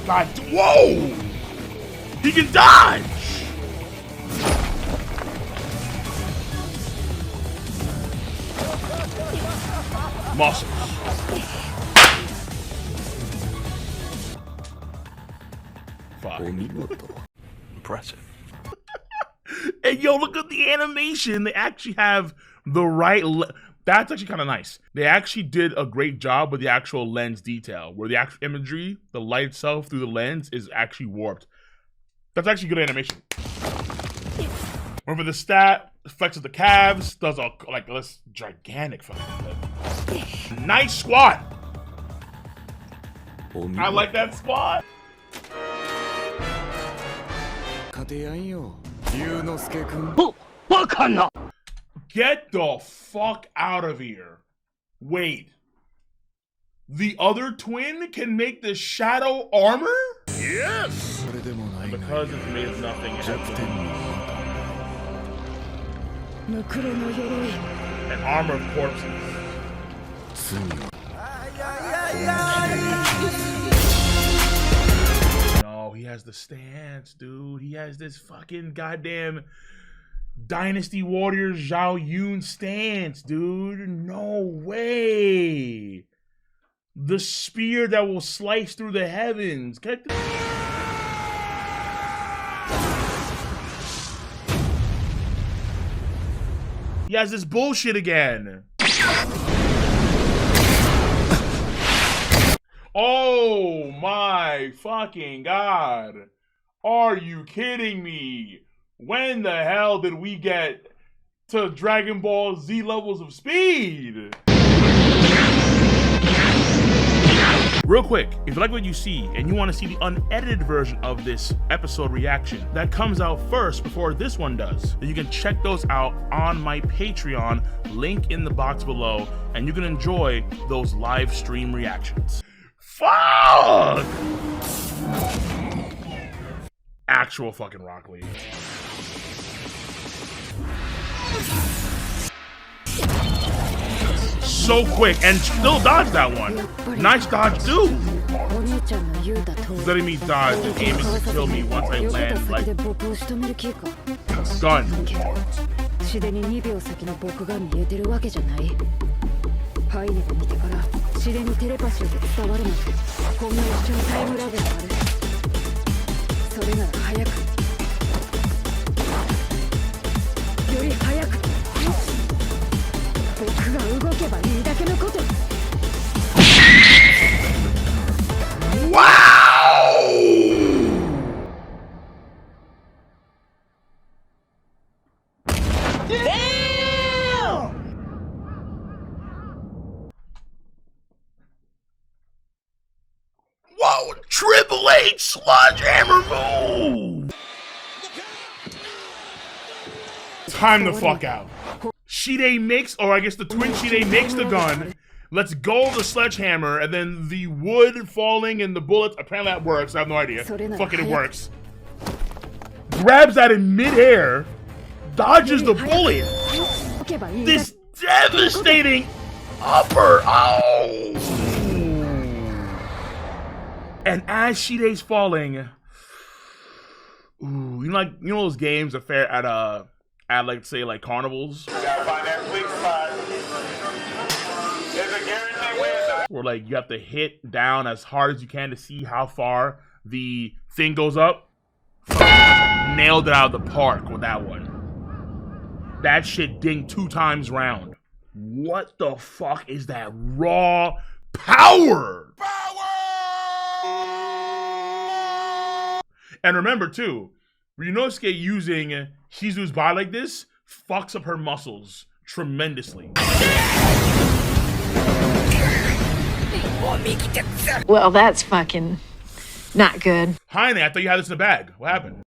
God, whoa! He can dodge! Muscles. Impressive. And yo, look at the animation. They actually have the right... That's actually kind of nice. They actually did a great job with the actual lens detail, where the actual imagery, the light itself through the lens is actually warped. That's actually good animation. Remember the stat, flexes the calves, does a like this gigantic fucking nice squat. I like that squat. Get the fuck out of here. Wait. The other twin can make the shadow armor? Yes! And because it's made of nothing, an armor of corpses. No, he has the stance, dude. He has this fucking goddamn Dynasty Warriors Zhao Yun stance, dude. No way. The spear that will slice through the heavens. He has this bullshit again. Oh my fucking god. Are you kidding me? When the hell did we get to Dragon Ball Z levels of speed? Real quick, if you like what you see and you want to see the unedited version of this episode reaction that comes out first before this one does, then you can check those out on my Patreon, link in the box below, and you can enjoy those live stream reactions. Fuck! Actual fucking Rock Lee. So quick and still dodge that one. Nice dodge too. Letting me dodge and aiming to kill me once I land like gun. Wow! Damn! Whoa! Triple H Sledgehammer move! Time the fuck out. Shide makes, or I guess the twin Shide makes the gun. Let's go the sledgehammer, and then the wood falling and the bullets. Apparently that works. I have no idea. Fucking it works. Grabs that in midair, dodges the bullet. This devastating upper. Oh! And as Shide's falling, ooh, you know those games at fair at like say like carnivals. You gotta find that sweet spot. There's a guaranteed win. Where like you have to hit down as hard as you can to see how far the thing goes up. Nailed it out of the park with that one. That shit dinged 2 times round. What the fuck is that raw power? And remember too, Ryunosuke using Shizu's body like this fucks up her muscles tremendously. Well, that's fucking not good. Heine, I thought you had this in the bag. What happened?